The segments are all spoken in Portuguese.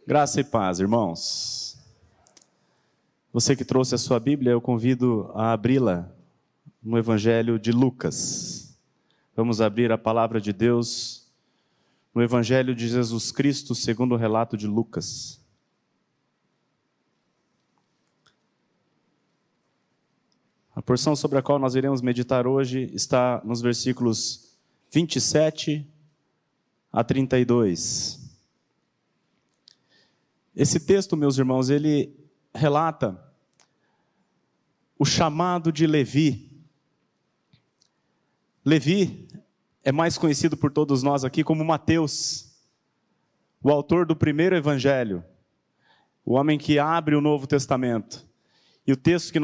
Graça e paz, irmãos. Você que trouxe a sua Bíblia, eu convido a abri-la no Evangelho de Lucas. Vamos abrir a palavra de Deus no Evangelho de Jesus Cristo, segundo o relato de Lucas. A porção sobre a qual nós iremos meditar hoje está nos versículos 27 a 32. Esse texto, meus irmãos, ele relata o chamado de Levi. Levi é mais conhecido por todos nós aqui como Mateus, o autor do primeiro evangelho, o homem que abre o Novo Testamento. E o texto que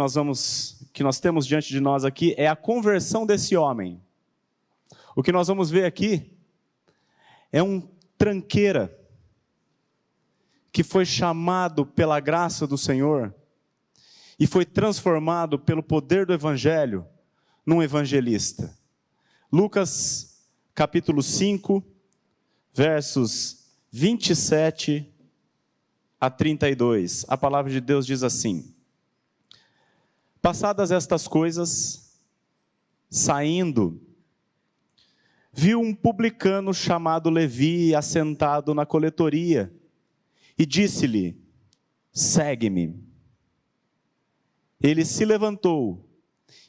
nós temos diante de nós aqui é a conversão desse homem. O que nós vamos ver aqui é um tranqueira que foi chamado pela graça do Senhor e foi transformado pelo poder do Evangelho num evangelista. Lucas, capítulo 5, versos 27 a 32. A palavra de Deus diz assim: Passadas estas coisas, saindo, viu um publicano chamado Levi assentado na coletoria, e disse-lhe: segue-me. Ele se levantou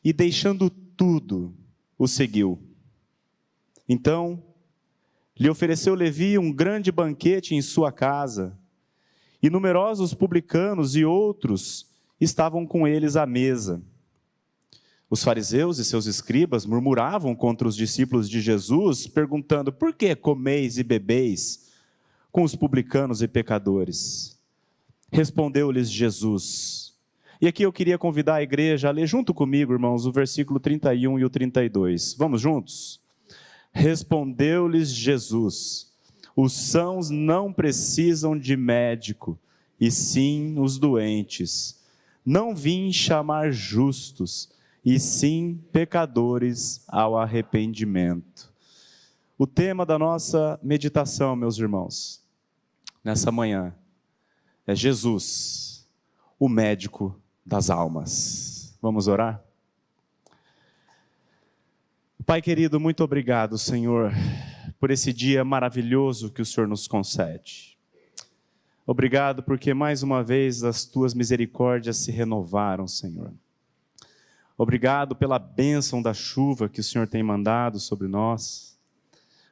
e, deixando tudo, o seguiu. Então, lhe ofereceu Levi um grande banquete em sua casa, e numerosos publicanos e outros estavam com eles à mesa. Os fariseus e seus escribas murmuravam contra os discípulos de Jesus, perguntando: por que comeis e bebeis com os publicanos e pecadores? Respondeu-lhes Jesus. E aqui eu queria convidar a igreja a ler junto comigo, irmãos, o versículo 31 e o 32. Vamos juntos? Respondeu-lhes Jesus: os sãos não precisam de médico, e sim os doentes. Não vim chamar justos, e sim pecadores ao arrependimento. O tema da nossa meditação, meus irmãos, nessa manhã, é Jesus, o médico das almas. Vamos orar? Pai querido, muito obrigado, Senhor, por esse dia maravilhoso que o Senhor nos concede. Obrigado porque mais uma vez as tuas misericórdias se renovaram, Senhor. Obrigado pela bênção da chuva que o Senhor tem mandado sobre nós.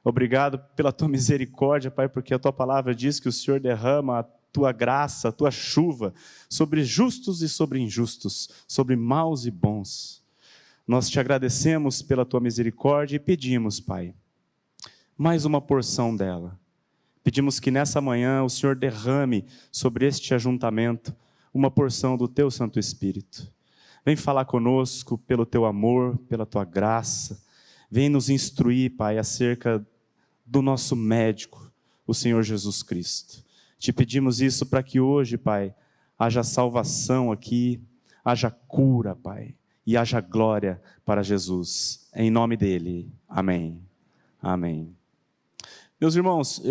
Obrigado pela tua misericórdia, Pai, porque a tua palavra diz que o Senhor derrama a tua graça, a tua chuva sobre justos e sobre injustos, sobre maus e bons. Nós te agradecemos pela tua misericórdia e pedimos, Pai, mais uma porção dela. Pedimos que nessa manhã o Senhor derrame sobre este ajuntamento uma porção do teu Santo Espírito. Vem falar conosco pelo teu amor, pela tua graça. Vem nos instruir, Pai, acerca do nosso médico, o Senhor Jesus Cristo. Te pedimos isso para que hoje, Pai, haja salvação aqui, haja cura, Pai, e haja glória para Jesus. Em nome dele, amém. Amém. Meus irmãos,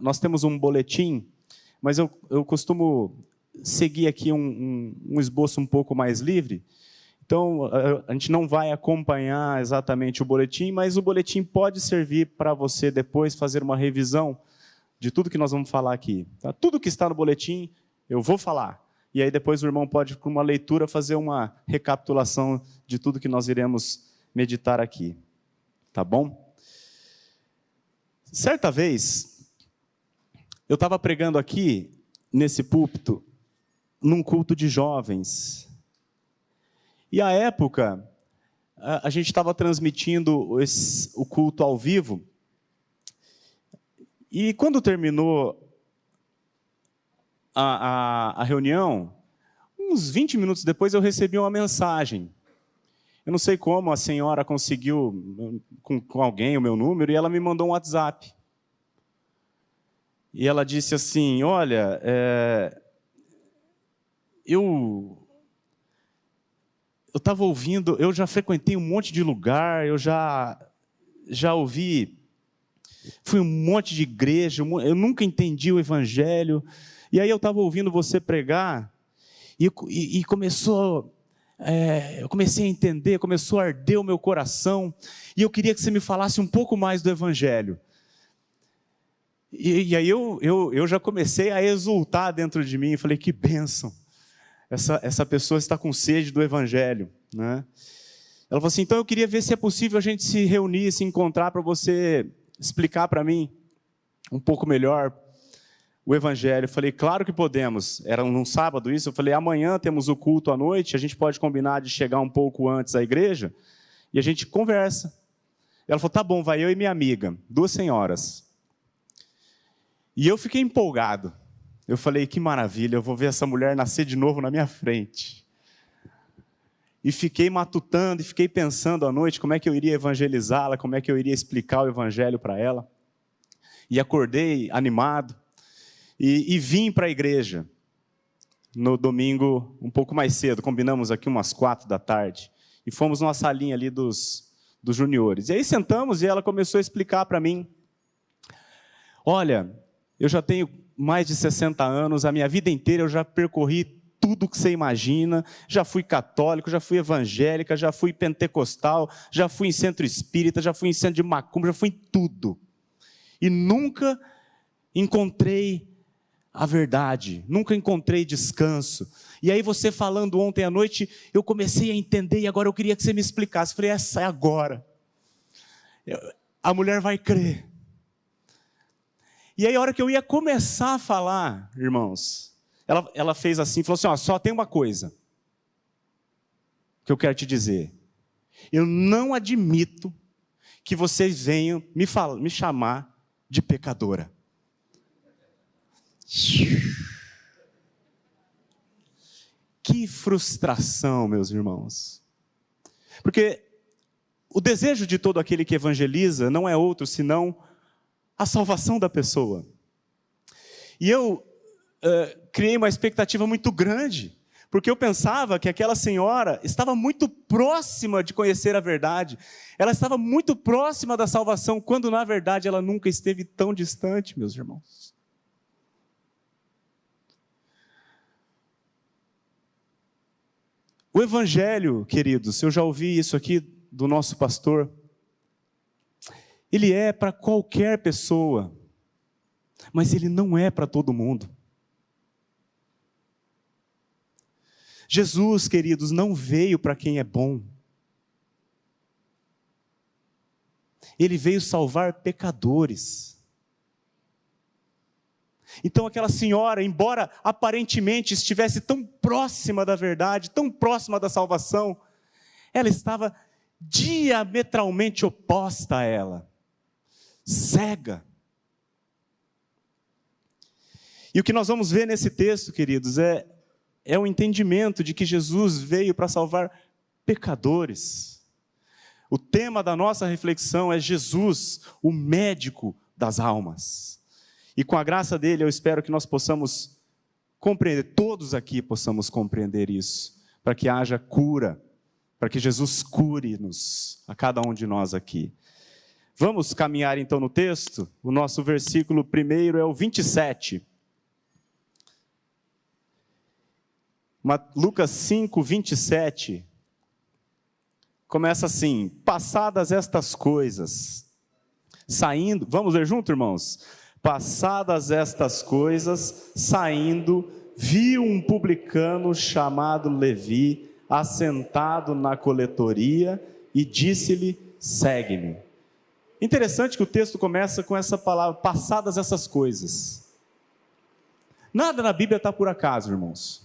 nós temos um boletim, mas eu costumo seguir aqui um esboço um pouco mais livre. Então, a gente não vai acompanhar exatamente o boletim, mas o boletim pode servir para você depois fazer uma revisão de tudo que nós vamos falar aqui. Tá? Tudo que está no boletim, eu vou falar. E aí depois o irmão pode, com uma leitura, fazer uma recapitulação de tudo que nós iremos meditar aqui. Tá bom? Certa vez, eu estava pregando aqui, nesse púlpito, num culto de jovens. E à época, a gente estava transmitindo o culto ao vivo. E quando terminou a reunião, uns 20 minutos depois eu recebi uma mensagem. Eu não sei como a senhora conseguiu com alguém o meu número, e ela me mandou um WhatsApp. E ela disse assim: olha, eu estava ouvindo, eu já frequentei um monte de lugar, eu já ouvi fui um monte de igreja, eu nunca entendi o evangelho. E aí eu estava ouvindo você pregar, e começou, eu comecei a entender, começou a arder o meu coração, e eu queria que você me falasse um pouco mais do evangelho. E aí eu já comecei a exultar dentro de mim, falei, que bênção, essa pessoa está com sede do evangelho, né? Ela falou assim, então eu queria ver se é possível a gente se reunir, se encontrar, para você explicar para mim um pouco melhor o evangelho. Eu falei, claro que podemos. Era num sábado isso, eu falei, amanhã temos o culto à noite, a gente pode combinar de chegar um pouco antes à igreja, e a gente conversa. Ela falou, tá bom, vai eu e minha amiga, 2 senhoras. E eu fiquei empolgado. Eu falei, que maravilha, eu vou ver essa mulher nascer de novo na minha frente. E fiquei matutando, e fiquei pensando à noite como é que eu iria evangelizá-la, como é que eu iria explicar o evangelho para ela. E acordei animado, e vim para a igreja no domingo um pouco mais cedo, combinamos aqui umas 4 da tarde, e fomos numa salinha ali dos juniores. E aí sentamos e ela começou a explicar para mim, olha, eu já tenho mais de 60 anos, a minha vida inteira eu já percorri tudo que você imagina, já fui católico, já fui evangélica, já fui pentecostal, já fui em centro espírita, já fui em centro de macumba, já fui em tudo. E nunca encontrei a verdade, nunca encontrei descanso. E aí você falando ontem à noite, eu comecei a entender e agora eu queria que você me explicasse. Eu falei, essa é agora. A mulher vai crer. E aí a hora que eu ia começar a falar, irmãos, ela fez assim, falou assim, ó, só tem uma coisa que eu quero te dizer. Eu não admito que vocês venham me chamar de pecadora. Que frustração, meus irmãos. Porque o desejo de todo aquele que evangeliza não é outro senão a salvação da pessoa. E eu criei uma expectativa muito grande, porque eu pensava que aquela senhora estava muito próxima de conhecer a verdade, ela estava muito próxima da salvação, quando na verdade ela nunca esteve tão distante, meus irmãos. O evangelho, queridos, eu já ouvi isso aqui do nosso pastor, ele é para qualquer pessoa, mas ele não é para todo mundo. Jesus, queridos, não veio para quem é bom. Ele veio salvar pecadores. Então aquela senhora, embora aparentemente estivesse tão próxima da verdade, tão próxima da salvação, ela estava diametralmente oposta a ela. Cega. E o que nós vamos ver nesse texto, queridos, é o entendimento de que Jesus veio para salvar pecadores. O tema da nossa reflexão é Jesus, o médico das almas. E com a graça dele, eu espero que nós possamos compreender, todos aqui possamos compreender isso, para que haja cura, para que Jesus cure-nos, a cada um de nós aqui. Vamos caminhar então no texto? O nosso versículo primeiro é o 27. Lucas 5, 27. Começa assim, passadas estas coisas, saindo, vamos ler junto, irmãos? Passadas estas coisas, saindo, viu um publicano chamado Levi, assentado na coletoria, e disse-lhe, segue-me. Interessante que o texto começa com essa palavra, passadas essas coisas. Nada na Bíblia está por acaso, irmãos.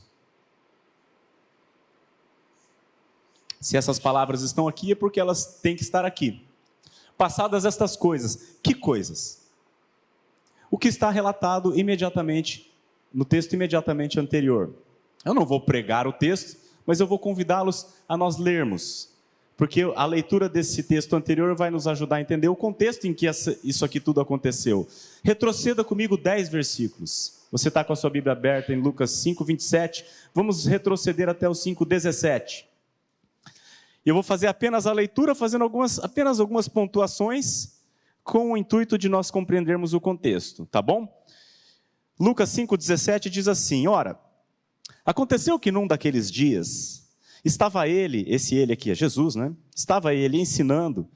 Se essas palavras estão aqui, é porque elas têm que estar aqui. Passadas estas coisas. Que coisas? O que está relatado imediatamente, no texto imediatamente anterior. Eu não vou pregar o texto, mas eu vou convidá-los a nós lermos. Porque a leitura desse texto anterior vai nos ajudar a entender o contexto em que isso aqui tudo aconteceu. Retroceda comigo 10 versículos. Você está com a sua Bíblia aberta em Lucas 5, 27. Vamos retroceder até o 5, 17. Eu vou fazer apenas a leitura, fazendo apenas algumas pontuações, com o intuito de nós compreendermos o contexto, tá bom? Lucas 5,17 diz assim: ora, aconteceu que num daqueles dias, estava ele, esse ele aqui é Jesus, né? Estava ele ensinando,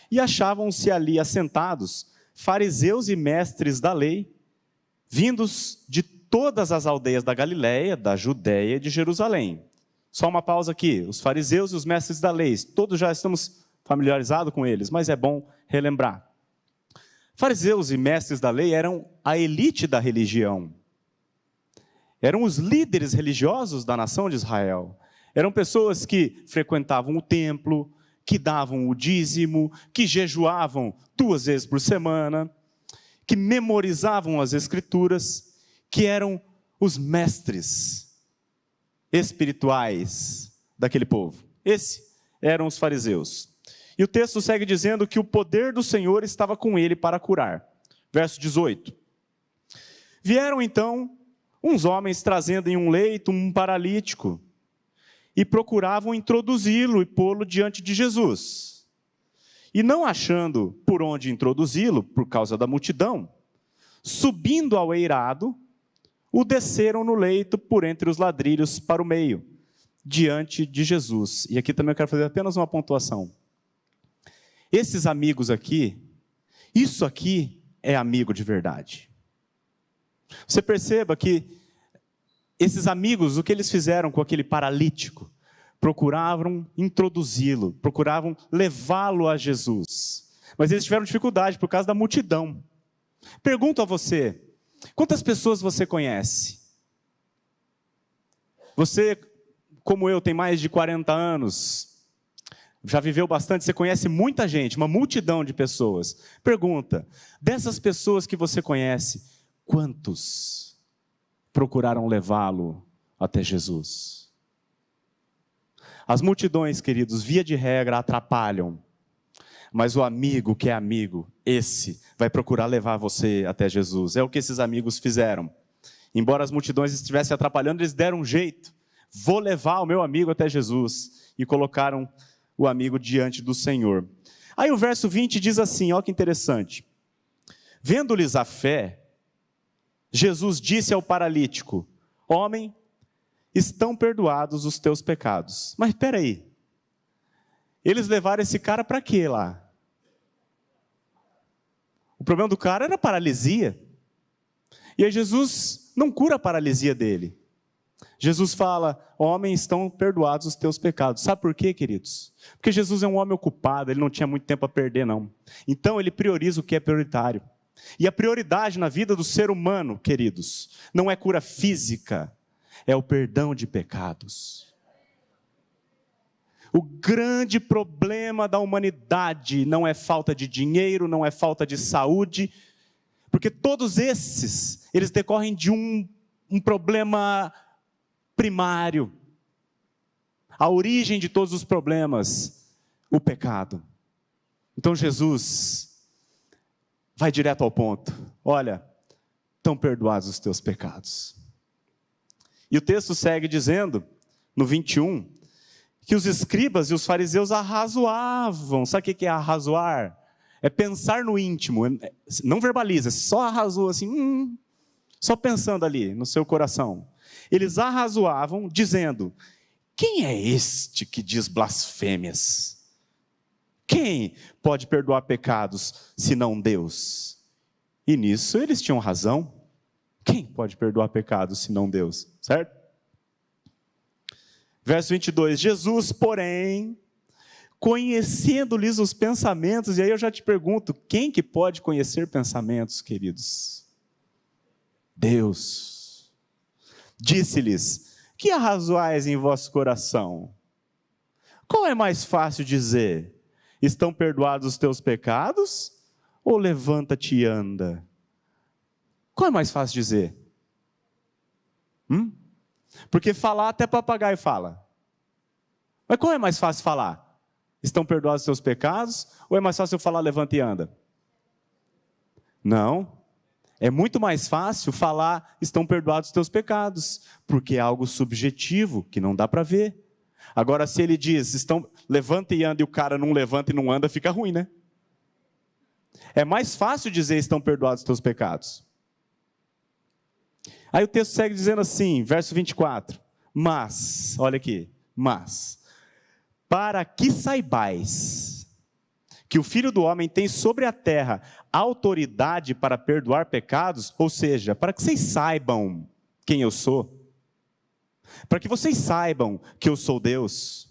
e achavam-se ali assentados fariseus e mestres da lei, vindos de todas as aldeias da Galiléia, da Judéia e de Jerusalém. Só uma pausa aqui, os fariseus e os mestres da lei, todos já estamos familiarizados com eles, mas é bom relembrar. Fariseus e mestres da lei eram a elite da religião. Eram os líderes religiosos da nação de Israel. Eram pessoas que frequentavam o templo, que davam o dízimo, que jejuavam 2 vezes por semana, que memorizavam as escrituras, que eram os mestres espirituais daquele povo. Esses eram os fariseus. E o texto segue dizendo que o poder do Senhor estava com ele para curar. Verso 18. Vieram então uns homens trazendo em um leito um paralítico e procuravam introduzi-lo e pô-lo diante de Jesus. E não achando por onde introduzi-lo, por causa da multidão, subindo ao eirado, o desceram no leito por entre os ladrilhos para o meio, diante de Jesus. E aqui também eu quero fazer apenas uma pontuação. Esses amigos aqui, isso aqui é amigo de verdade. Você perceba que esses amigos, o que eles fizeram com aquele paralítico? Procuravam introduzi-lo, procuravam levá-lo a Jesus. Mas eles tiveram dificuldade por causa da multidão. Pergunto a você, quantas pessoas você conhece? Você, como eu, tem mais de 40 anos, já viveu bastante, você conhece muita gente, uma multidão de pessoas. Pergunta, dessas pessoas que você conhece, quantos procuraram levá-lo até Jesus? As multidões, queridos, via de regra, atrapalham. Mas o amigo que é amigo, esse vai procurar levar você até Jesus. É o que esses amigos fizeram. Embora as multidões estivessem atrapalhando, eles deram um jeito. Vou levar o meu amigo até Jesus. E colocaram o amigo diante do Senhor. Aí o verso 20 diz assim, olha que interessante. Vendo-lhes a fé, Jesus disse ao paralítico: homem, estão perdoados os teus pecados. Mas espera aí, eles levaram esse cara para quê lá? O problema do cara era a paralisia. E aí Jesus não cura a paralisia dele. Jesus fala, homem, estão perdoados os teus pecados. Sabe por quê, queridos? Porque Jesus é um homem ocupado, ele não tinha muito tempo a perder, não. Então ele prioriza o que é prioritário. E a prioridade na vida do ser humano, queridos, não é cura física, é o perdão de pecados. O grande problema da humanidade não é falta de dinheiro, não é falta de saúde, porque todos esses, eles decorrem de um problema primário. A origem de todos os problemas, o pecado. Então Jesus vai direto ao ponto. Olha, estão perdoados os teus pecados. E o texto segue dizendo, no 21, que os escribas e os fariseus arrazoavam. Sabe o que é arrazoar? É pensar no íntimo, não verbaliza, só arrasou assim, só pensando ali no seu coração. Eles arrazoavam dizendo, quem é este que diz blasfêmias? Quem pode perdoar pecados, senão Deus? E nisso eles tinham razão. Quem pode perdoar pecados, senão Deus? Certo? Verso 22, Jesus, porém, conhecendo-lhes os pensamentos, e aí eu já te pergunto, quem que pode conhecer pensamentos, queridos? Deus. Disse-lhes, que arrazoais em vosso coração? Qual é mais fácil dizer? Estão perdoados os teus pecados? Ou levanta-te e anda? Qual é mais fácil dizer? Porque falar até papagaio fala. Mas qual é mais fácil falar? Estão perdoados os teus pecados? Ou é mais fácil eu falar levanta e anda? Não. É muito mais fácil falar estão perdoados os teus pecados. Porque é algo subjetivo que não dá para ver. Agora se ele diz levanta e anda e o cara não levanta e não anda, fica ruim, né? É mais fácil dizer estão perdoados os teus pecados. Aí o texto segue dizendo assim, verso 24. Mas, olha aqui, mas, para que saibais que o Filho do Homem tem sobre a terra autoridade para perdoar pecados, ou seja, para que vocês saibam quem eu sou, para que vocês saibam que eu sou Deus,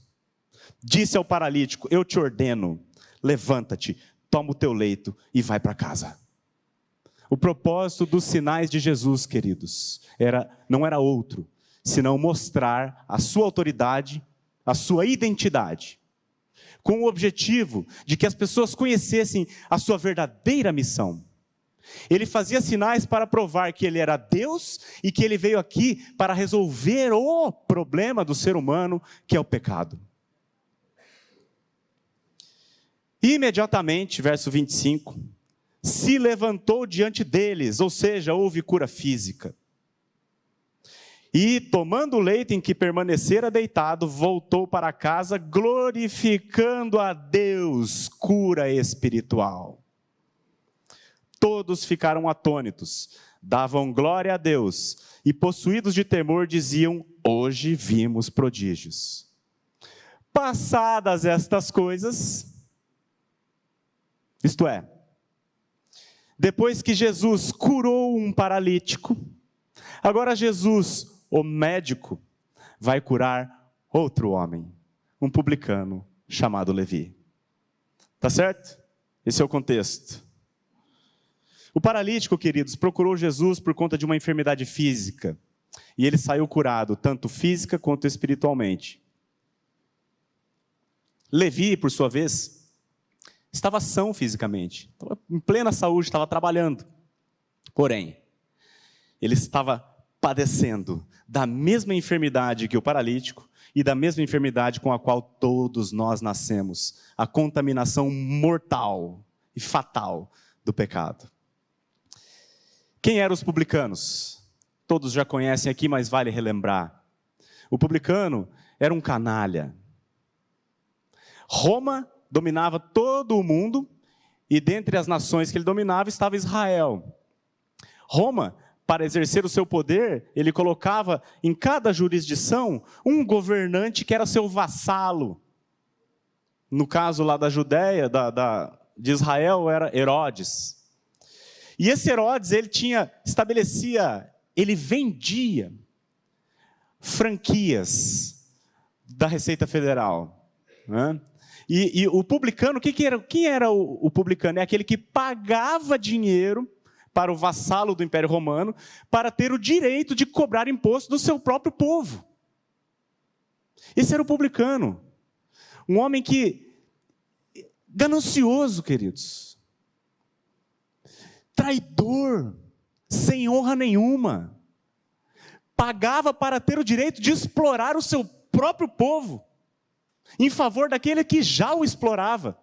disse ao paralítico, eu te ordeno, levanta-te, toma o teu leito e vai para casa. O propósito dos sinais de Jesus, queridos, não era outro, senão mostrar a sua autoridade, a sua identidade, com o objetivo de que as pessoas conhecessem a sua verdadeira missão. Ele fazia sinais para provar que ele era Deus e que ele veio aqui para resolver o problema do ser humano, que é o pecado. Imediatamente, verso 25, se levantou diante deles, ou seja, houve cura física. E, tomando o leito em que permanecera deitado, voltou para casa, glorificando a Deus, cura espiritual. Todos ficaram atônitos, davam glória a Deus, e possuídos de temor diziam, hoje vimos prodígios. Passadas estas coisas, isto é, depois que Jesus curou um paralítico, agora Jesus, o médico, vai curar outro homem, um publicano chamado Levi. Tá certo? Esse é o contexto. O paralítico, queridos, procurou Jesus por conta de uma enfermidade física, e ele saiu curado, tanto física quanto espiritualmente. Levi, por sua vez, estava são fisicamente, estava em plena saúde, estava trabalhando. Porém, ele estava padecendo da mesma enfermidade que o paralítico e da mesma enfermidade com a qual todos nós nascemos, a contaminação mortal e fatal do pecado. Quem eram os publicanos? Todos já conhecem aqui, mas vale relembrar. O publicano era um canalha. Roma dominava todo o mundo, e dentre as nações que ele dominava estava Israel. Roma, para exercer o seu poder, ele colocava em cada jurisdição um governante que era seu vassalo. No caso lá da Judéia, de Israel, era Herodes. E esse Herodes, ele vendia franquias da Receita Federal, né? E o publicano, quem era o publicano? É aquele que pagava dinheiro para o vassalo do Império Romano, para ter o direito de cobrar imposto do seu próprio povo. Esse era o publicano. Um homem ganancioso, queridos. Traidor, sem honra nenhuma. Pagava para ter o direito de explorar o seu próprio povo, em favor daquele que já o explorava.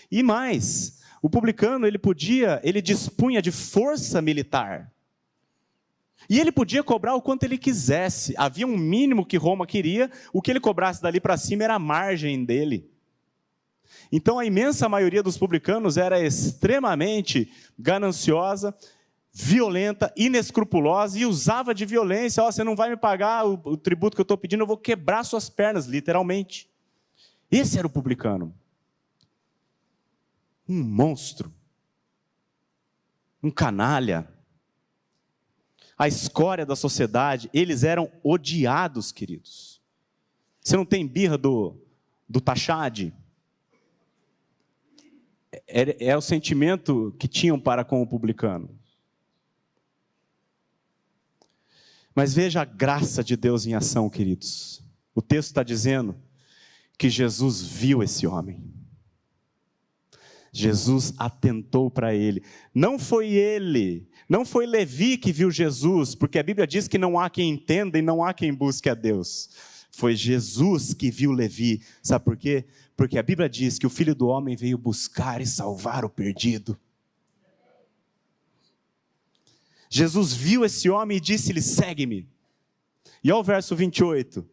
E mais, o publicano, ele dispunha de força militar. E ele podia cobrar o quanto ele quisesse. Havia um mínimo que Roma queria, o que ele cobrasse dali para cima era a margem dele. Então a imensa maioria dos publicanos era extremamente gananciosa, violenta, inescrupulosa, e usava de violência. Você não vai me pagar o tributo que eu estou pedindo, eu vou quebrar suas pernas, literalmente. Esse era o publicano. Um monstro. Um canalha. A escória da sociedade. Eles eram odiados, queridos. Você não tem birra do Taxade? É o sentimento que tinham para com o publicano. Mas veja a graça de Deus em ação, queridos. O texto está dizendo que Jesus viu esse homem. Jesus atentou para ele. Não foi Levi que viu Jesus, porque a Bíblia diz que não há quem entenda e não há quem busque a Deus. Foi Jesus que viu Levi. Sabe por quê? Porque a Bíblia diz que o Filho do Homem veio buscar e salvar o perdido. Jesus viu esse homem e disse-lhe, segue-me. E ao verso 28,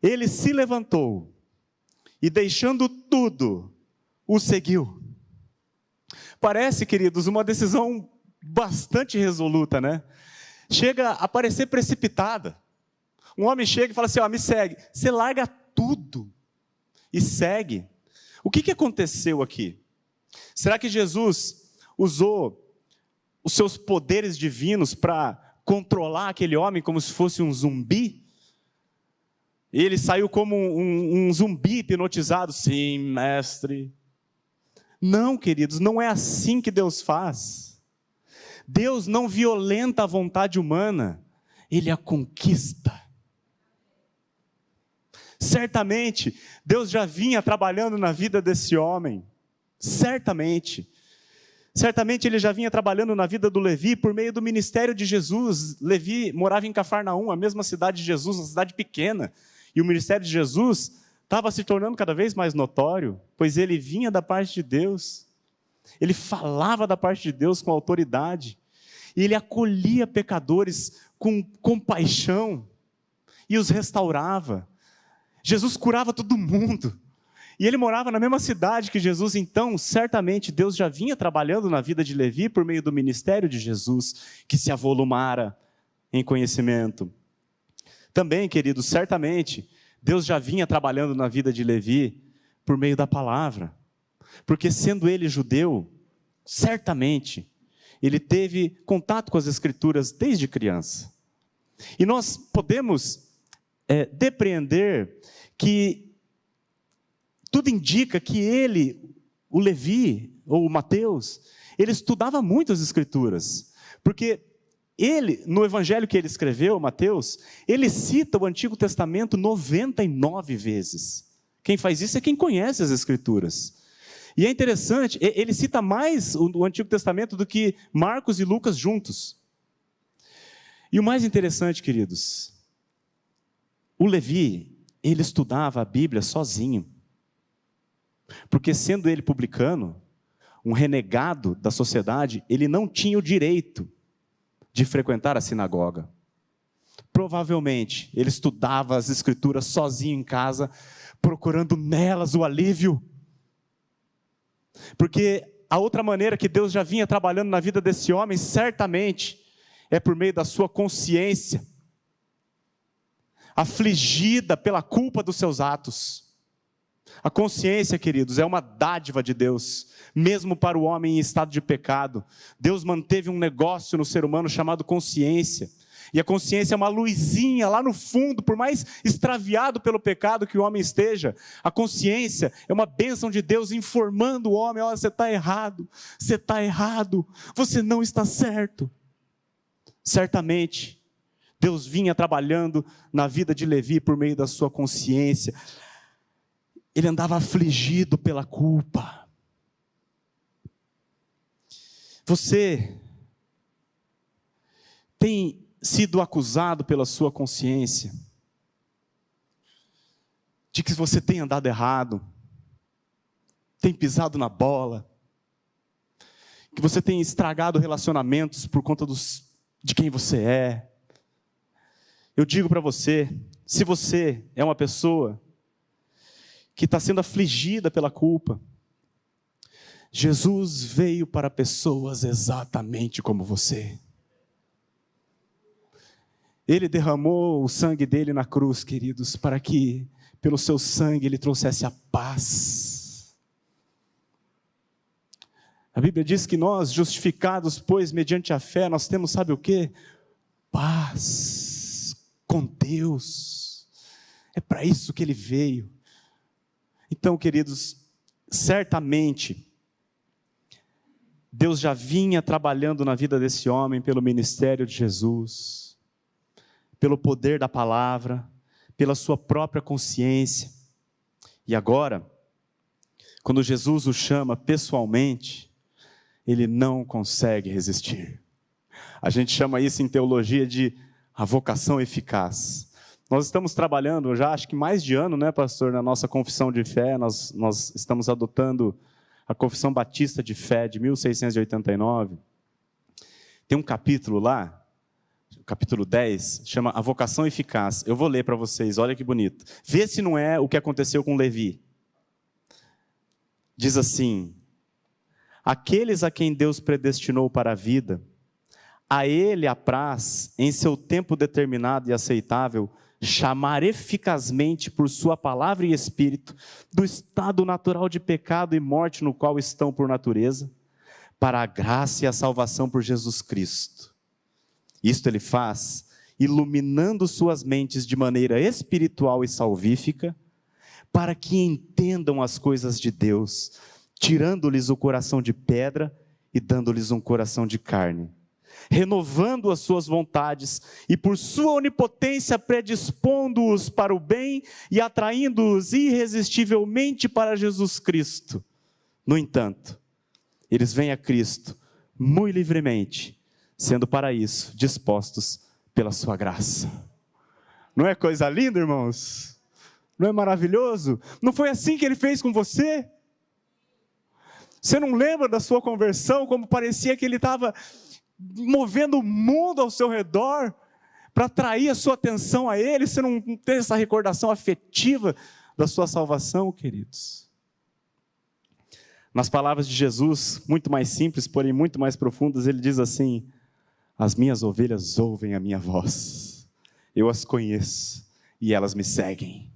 ele se levantou e deixando tudo, o seguiu. Parece, queridos, uma decisão bastante resoluta, né? Chega a parecer precipitada. Um homem chega e fala assim, me segue. Você larga tudo e segue. O que aconteceu aqui? Será que Jesus usou os seus poderes divinos para controlar aquele homem como se fosse um zumbi? Ele saiu como um zumbi hipnotizado. Sim, mestre. Não, queridos, não é assim que Deus faz. Deus não violenta a vontade humana, Ele a conquista. Certamente, Deus já vinha trabalhando na vida desse homem. Certamente. Certamente ele já vinha trabalhando na vida do Levi por meio do ministério de Jesus. Levi morava em Cafarnaum, a mesma cidade de Jesus, uma cidade pequena. E o ministério de Jesus estava se tornando cada vez mais notório, pois ele vinha da parte de Deus. Ele falava da parte de Deus com autoridade. E ele acolhia pecadores com compaixão e os restaurava. Jesus curava todo mundo. E ele morava na mesma cidade que Jesus, então, certamente, Deus já vinha trabalhando na vida de Levi por meio do ministério de Jesus, que se avolumara em conhecimento. Também, queridos, certamente, Deus já vinha trabalhando na vida de Levi por meio da palavra. Porque sendo ele judeu, certamente, ele teve contato com as Escrituras desde criança. E nós podemos depreender que tudo indica que ele, o Levi, ou o Mateus, ele estudava muito as Escrituras, porque ele, no evangelho que ele escreveu, Mateus, ele cita o Antigo Testamento 99 vezes. Quem faz isso é quem conhece as Escrituras. E é interessante, ele cita mais o Antigo Testamento do que Marcos e Lucas juntos. E o mais interessante, queridos, o Levi, ele estudava a Bíblia sozinho. Porque sendo ele publicano, um renegado da sociedade, ele não tinha o direito de frequentar a sinagoga. Provavelmente, ele estudava as Escrituras sozinho em casa, procurando nelas o alívio. Porque a outra maneira que Deus já vinha trabalhando na vida desse homem, certamente, é por meio da sua consciência, afligida pela culpa dos seus atos. A consciência, queridos, é uma dádiva de Deus, mesmo para o homem em estado de pecado. Deus manteve um negócio no ser humano chamado consciência. E a consciência é uma luzinha lá no fundo, por mais extraviado pelo pecado que o homem esteja. A consciência é uma bênção de Deus informando o homem: olha, você está errado, você não está certo. Certamente, Deus vinha trabalhando na vida de Levi por meio da sua consciência. Ele andava afligido pela culpa. Você tem sido acusado pela sua consciência de que você tem andado errado, tem pisado na bola, que você tem estragado relacionamentos por conta de quem você é. Eu digo para você, se você é uma pessoa que está sendo afligida pela culpa, Jesus veio para pessoas exatamente como você. Ele derramou o sangue dele na cruz, queridos, para que pelo seu sangue ele trouxesse a paz. A Bíblia diz que nós, justificados, pois, mediante a fé, nós temos, sabe o quê? Paz com Deus. É para isso que ele veio. Então, queridos, certamente, Deus já vinha trabalhando na vida desse homem pelo ministério de Jesus, pelo poder da palavra, pela sua própria consciência. E agora, quando Jesus o chama pessoalmente, ele não consegue resistir. A gente chama isso em teologia de a vocação eficaz. Nós estamos trabalhando já, acho que mais de ano, né, pastor, na nossa confissão de fé. Nós estamos adotando a Confissão Batista de Fé de 1689. Tem um capítulo lá, capítulo 10, chama A Vocação Eficaz. Eu vou ler para vocês, olha que bonito. Vê se não é o que aconteceu com Levi. Diz assim: Aqueles a quem Deus predestinou para a vida, a Ele apraz, em seu tempo determinado e aceitável, chamar eficazmente por sua palavra e espírito, do estado natural de pecado e morte no qual estão por natureza, para a graça e a salvação por Jesus Cristo. Isto Ele faz, iluminando suas mentes de maneira espiritual e salvífica, para que entendam as coisas de Deus, tirando-lhes o coração de pedra e dando-lhes um coração de carne, renovando as suas vontades e por sua onipotência predispondo-os para o bem e atraindo-os irresistivelmente para Jesus Cristo. No entanto, eles vêm a Cristo muito livremente, sendo para isso dispostos pela sua graça. Não é coisa linda, irmãos? Não é maravilhoso? Não foi assim que Ele fez com você? Você não lembra da sua conversão, como parecia que Ele estava movendo o mundo ao seu redor para atrair a sua atenção a Ele? Você não tem essa recordação afetiva da sua salvação, queridos? Nas palavras de Jesus, muito mais simples, porém muito mais profundas, Ele diz assim: as minhas ovelhas ouvem a minha voz, eu as conheço e elas me seguem.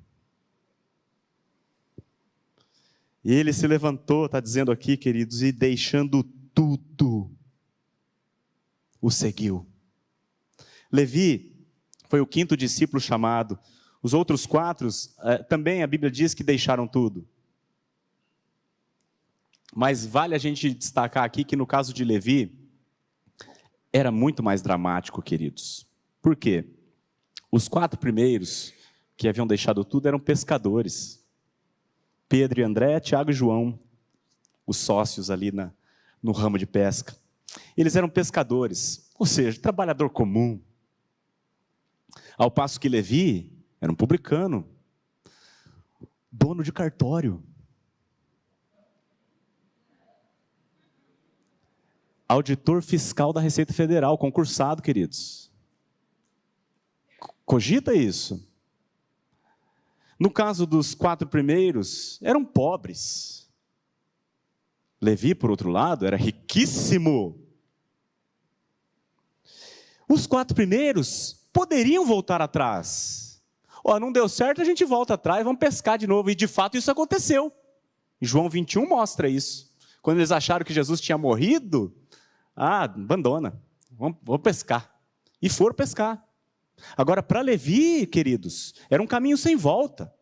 E Ele se levantou, está dizendo aqui, queridos, e deixando tudo, o seguiu. Levi foi o quinto discípulo chamado. Os outros 4, também a Bíblia diz que deixaram tudo. Mas vale a gente destacar aqui que no caso de Levi, era muito mais dramático, queridos. Por quê? Os 4 primeiros que haviam deixado tudo eram pescadores. Pedro e André, Tiago e João, os sócios ali no ramo de pesca. Eles eram pescadores, ou seja, trabalhador comum. Ao passo que Levi era um publicano, dono de cartório. Auditor fiscal da Receita Federal, concursado, queridos. Cogita isso. No caso dos 4 primeiros, eram pobres. Levi, por outro lado, era riquíssimo. Os 4 primeiros poderiam voltar atrás. Não deu certo, a gente volta atrás, vamos pescar de novo. E de fato isso aconteceu. João 21 mostra isso. Quando eles acharam que Jesus tinha morrido, abandona, vamos pescar. E foram pescar. Agora, para Levi, queridos, era um caminho sem volta.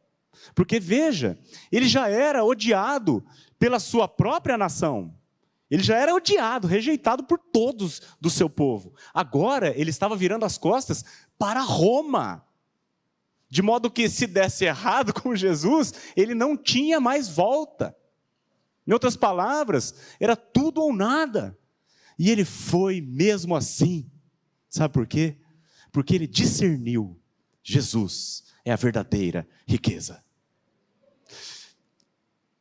Porque, veja, ele já era odiado pela sua própria nação. Ele já era odiado, rejeitado por todos do seu povo. Agora, ele estava virando as costas para Roma. De modo que, se desse errado com Jesus, ele não tinha mais volta. Em outras palavras, era tudo ou nada. E ele foi mesmo assim. Sabe por quê? Porque ele discerniu: Jesus é a verdadeira riqueza.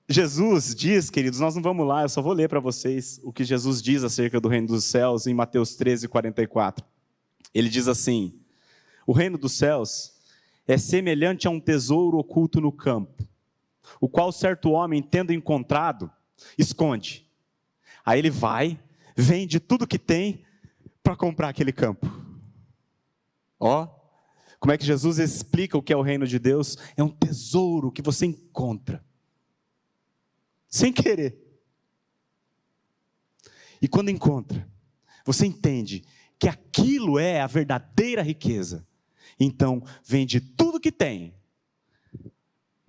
Jesus diz, queridos, nós não vamos lá, eu só vou ler para vocês o que Jesus diz acerca do reino dos céus em Mateus 13, 44. Ele diz assim: o reino dos céus é semelhante a um tesouro oculto no campo, o qual certo homem, tendo encontrado, esconde. Aí ele vai, vende tudo que tem para comprar aquele campo. Como é que Jesus explica o que é o reino de Deus? É um tesouro que você encontra, sem querer. E quando encontra, você entende que aquilo é a verdadeira riqueza. Então, vende tudo que tem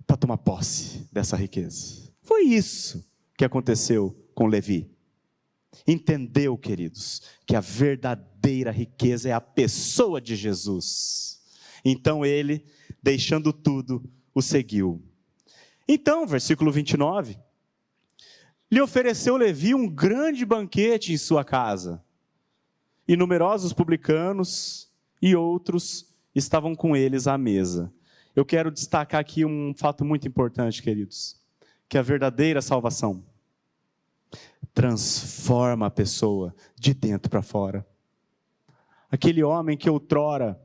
para tomar posse dessa riqueza. Foi isso que aconteceu com Levi. Entendeu, queridos, que a verdadeira riqueza é a pessoa de Jesus. Então ele, deixando tudo, o seguiu. Então, versículo 29, lhe ofereceu Levi um grande banquete em sua casa, e numerosos publicanos e outros estavam com eles à mesa. Eu quero destacar aqui um fato muito importante, queridos, que a verdadeira salvação transforma a pessoa de dentro para fora. Aquele homem que outrora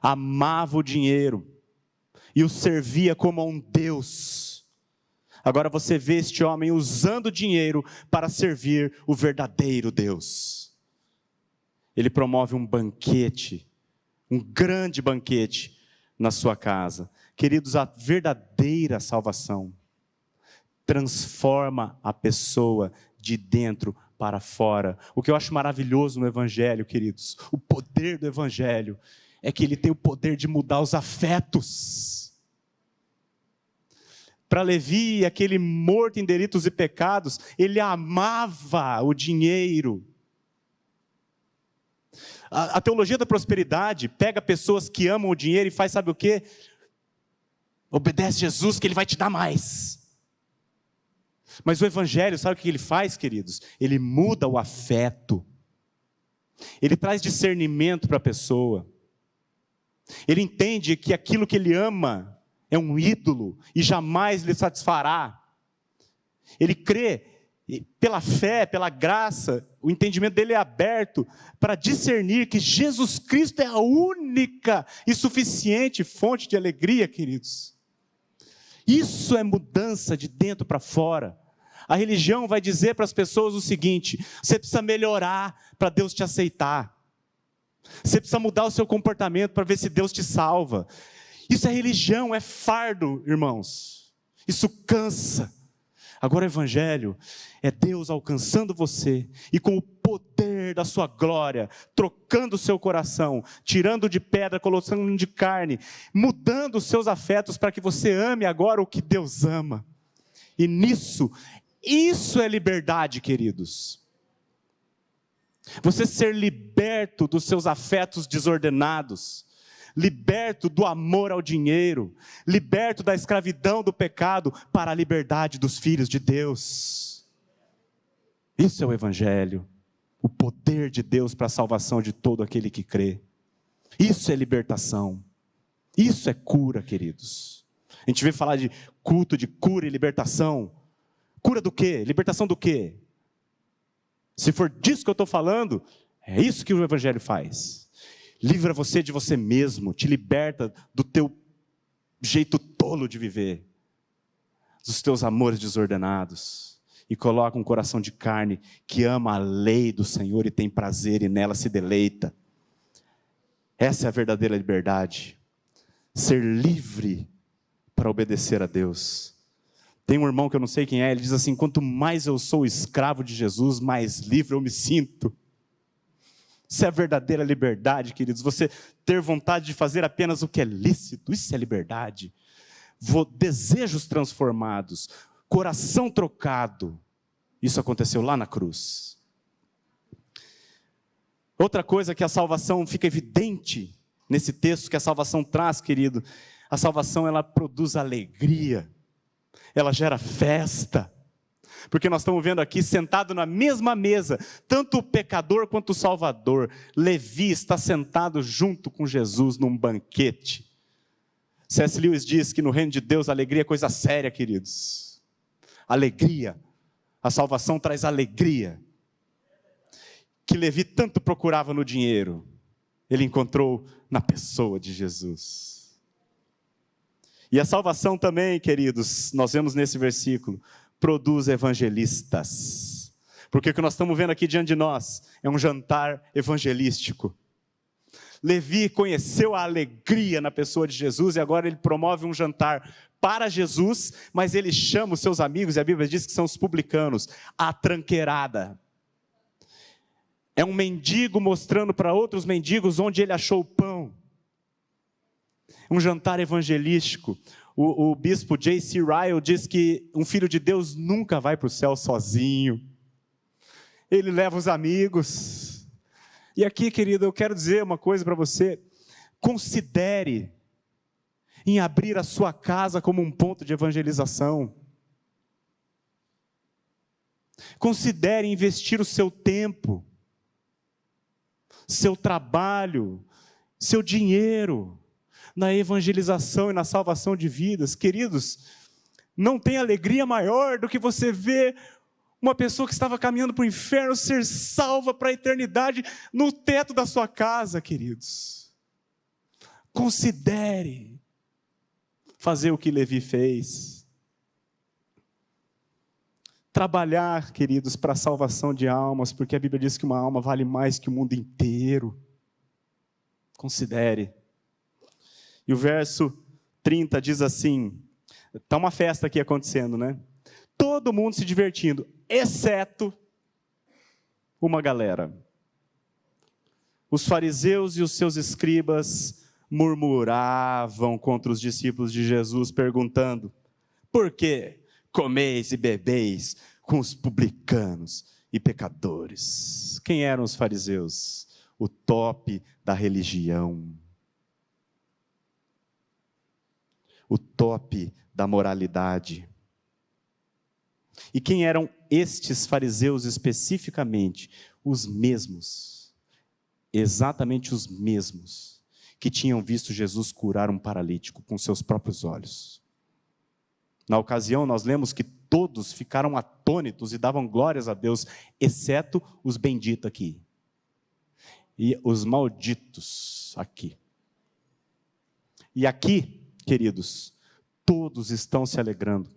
amava o dinheiro e o servia como a um Deus, Agora você vê este homem usando o dinheiro para servir o verdadeiro Deus. Ele promove um banquete, um grande banquete na sua casa. Queridos, a verdadeira salvação transforma a pessoa de dentro para fora. O que eu acho maravilhoso no Evangelho, queridos, o poder do Evangelho, é que ele tem o poder de mudar os afetos. Para Levi, aquele morto em delitos e pecados, ele amava o dinheiro. A teologia da prosperidade pega pessoas que amam o dinheiro e faz, sabe o quê? Obedece Jesus que ele vai te dar mais. Mas o Evangelho, sabe o que ele faz, queridos? Ele muda o afeto. Ele traz discernimento para a pessoa. Ele entende que aquilo que ele ama é um ídolo e jamais lhe satisfará. Ele crê, pela fé, pela graça, o entendimento dele é aberto para discernir que Jesus Cristo é a única e suficiente fonte de alegria, queridos. Isso é mudança de dentro para fora. A religião vai dizer para as pessoas o seguinte: você precisa melhorar para Deus te aceitar. Você precisa mudar o seu comportamento para ver se Deus te salva. Isso é religião, é fardo, irmãos. Isso cansa. Agora o Evangelho é Deus alcançando você e com o poder da sua glória, trocando o seu coração, tirando de pedra, colocando de carne, mudando os seus afetos para que você ame agora o que Deus ama. E isso é liberdade, queridos. Você ser liberto dos seus afetos desordenados, liberto do amor ao dinheiro, liberto da escravidão do pecado para a liberdade dos filhos de Deus. Isso é o Evangelho, o poder de Deus para a salvação de todo aquele que crê. Isso é libertação, isso é cura, queridos. A gente vê falar de culto de cura e libertação. Cura do quê? Libertação do quê? Se for disso que eu estou falando, é isso que o Evangelho faz. Livra você de você mesmo, te liberta do teu jeito tolo de viver, dos teus amores desordenados, e coloca um coração de carne que ama a lei do Senhor e tem prazer e nela se deleita. Essa é a verdadeira liberdade. Ser livre para obedecer a Deus. Tem um irmão que eu não sei quem é, ele diz assim: quanto mais eu sou escravo de Jesus, mais livre eu me sinto. Isso é a verdadeira liberdade, queridos. Você ter vontade de fazer apenas o que é lícito, isso é liberdade. Desejos transformados, coração trocado. Isso aconteceu lá na cruz. Outra coisa que a salvação fica evidente nesse texto que a salvação traz, querido. A salvação, ela produz alegria. Ela gera festa. Porque nós estamos vendo aqui, sentado na mesma mesa, tanto o pecador quanto o salvador. Levi está sentado junto com Jesus num banquete. C.S. Lewis diz que no reino de Deus a alegria é coisa séria, queridos. Alegria. A salvação traz alegria. Que Levi tanto procurava no dinheiro, ele encontrou na pessoa de Jesus. E a salvação também, queridos, nós vemos nesse versículo, produz evangelistas. Porque o que nós estamos vendo aqui diante de nós é um jantar evangelístico. Levi conheceu a alegria na pessoa de Jesus e agora ele promove um jantar para Jesus, mas ele chama os seus amigos, e a Bíblia diz que são os publicanos, a tranqueirada. É um mendigo mostrando para outros mendigos onde ele achou o pão. Um jantar evangelístico. O bispo J.C. Ryle diz que um filho de Deus nunca vai para o céu sozinho. Ele leva os amigos. E aqui, querido, eu quero dizer uma coisa para você. Considere em abrir a sua casa como um ponto de evangelização. Considere investir o seu tempo, seu trabalho, seu dinheiro na evangelização e na salvação de vidas. Queridos, não tem alegria maior do que você ver uma pessoa que estava caminhando para o inferno ser salva para a eternidade no teto da sua casa, queridos. Considere fazer o que Levi fez. trabalhar, queridos, para a salvação de almas, porque a Bíblia diz que uma alma vale mais que o mundo inteiro. Considere. E o verso 30 diz assim, está uma festa aqui acontecendo, né? Todo mundo se divertindo, exceto uma galera. Os fariseus e os seus escribas murmuravam contra os discípulos de Jesus, perguntando: por que comeis e bebeis com os publicanos e pecadores? Quem eram os fariseus? O top da religião. O top da moralidade. E quem eram estes fariseus especificamente? Os mesmos, exatamente os mesmos, que tinham visto Jesus curar um paralítico com seus próprios olhos. Na ocasião, nós lemos que todos ficaram atônitos e davam glórias a Deus, exceto os benditos aqui. E os malditos aqui. E aqui, queridos, todos estão se alegrando,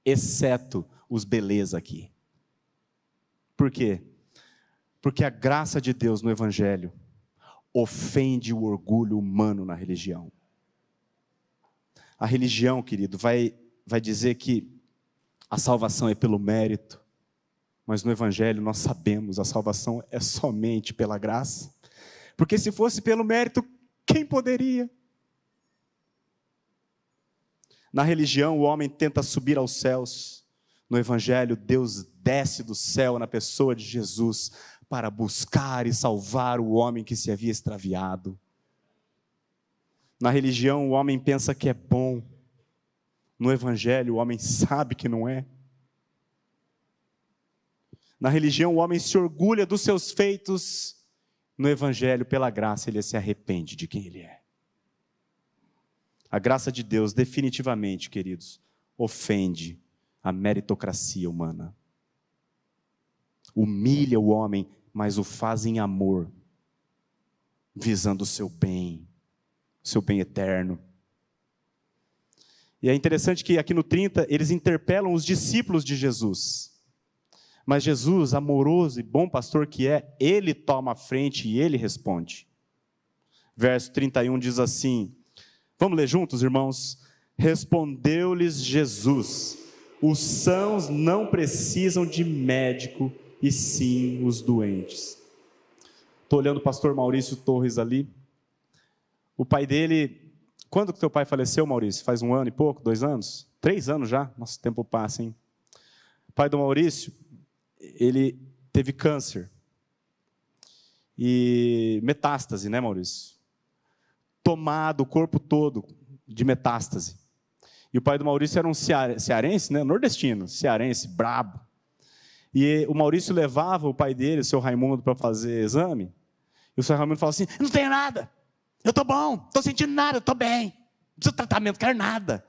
exceto os beleza aqui. Por quê? Porque a graça de Deus no Evangelho ofende o orgulho humano na religião. A religião, querido, vai dizer que a salvação é pelo mérito, mas no Evangelho nós sabemos, a salvação é somente pela graça. Porque se fosse pelo mérito, quem poderia? Na religião, o homem tenta subir aos céus. No Evangelho, Deus desce do céu na pessoa de Jesus para buscar e salvar o homem que se havia extraviado. Na religião, o homem pensa que é bom. No Evangelho, o homem sabe que não é. Na religião, o homem se orgulha dos seus feitos. No Evangelho, pela graça, ele se arrepende de quem ele é. A graça de Deus, definitivamente, queridos, ofende a meritocracia humana. Humilha o homem, mas o faz em amor, visando o seu bem eterno. E é interessante que aqui no 30, eles interpelam os discípulos de Jesus. Mas Jesus, amoroso e bom pastor que é, ele toma a frente e ele responde. Verso 31 diz assim, vamos ler juntos, irmãos? Respondeu-lhes Jesus: os sãos não precisam de médico, e sim os doentes. Estou olhando o pastor Maurício Torres ali. O pai dele, quando que teu pai faleceu, Maurício? Faz 1 ano e pouco, 2 anos? 3 anos já? Nossa, o tempo passa, hein? O pai do Maurício, ele teve câncer. E metástase, né, Maurício? Tomado o corpo todo de metástase. E o pai do Maurício era um cearense, né? Nordestino, cearense, brabo. E o Maurício levava o pai dele, o seu Raimundo, para fazer exame. E o seu Raimundo falava assim, não tenho nada, eu estou bom, não estou sentindo nada, eu estou bem. Não preciso de tratamento, não quero nada.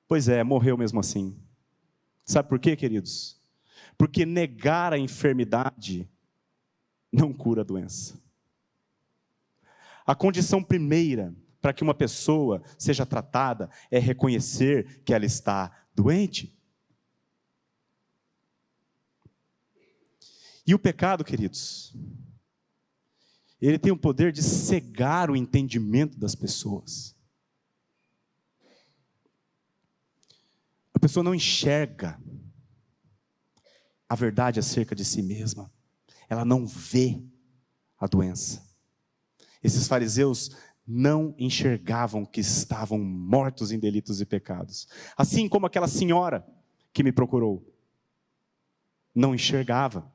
Pois é, morreu mesmo assim. Sabe por quê, queridos? Porque negar a enfermidade não cura a doença. A condição primeira para que uma pessoa seja tratada é reconhecer que ela está doente. E o pecado, queridos, ele tem o poder de cegar o entendimento das pessoas. A pessoa não enxerga a verdade acerca de si mesma. Ela não vê a doença. Esses fariseus não enxergavam que estavam mortos em delitos e pecados. Assim como aquela senhora que me procurou. Não enxergava.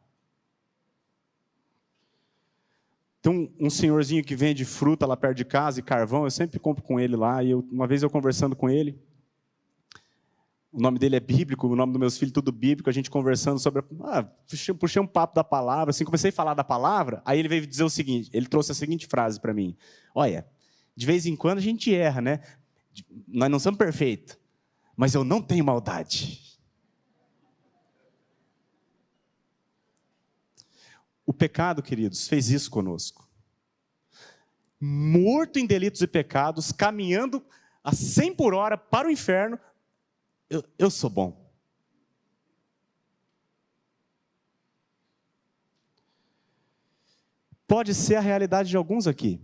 Tem um senhorzinho que vende fruta lá perto de casa e carvão, eu sempre compro com ele lá, e uma vez eu conversando com ele, o nome dele é bíblico, o nome dos meus filhos tudo bíblico, a gente conversando sobre, puxei um papo da palavra, assim, comecei a falar da palavra, aí ele veio dizer o seguinte, ele trouxe a seguinte frase para mim, olha, de vez em quando a gente erra, né? Nós não somos perfeitos, mas eu não tenho maldade. O pecado, queridos, fez isso conosco. Morto em delitos e pecados, caminhando a 100 por hora para o inferno, eu sou bom. pode ser a realidade de alguns aqui.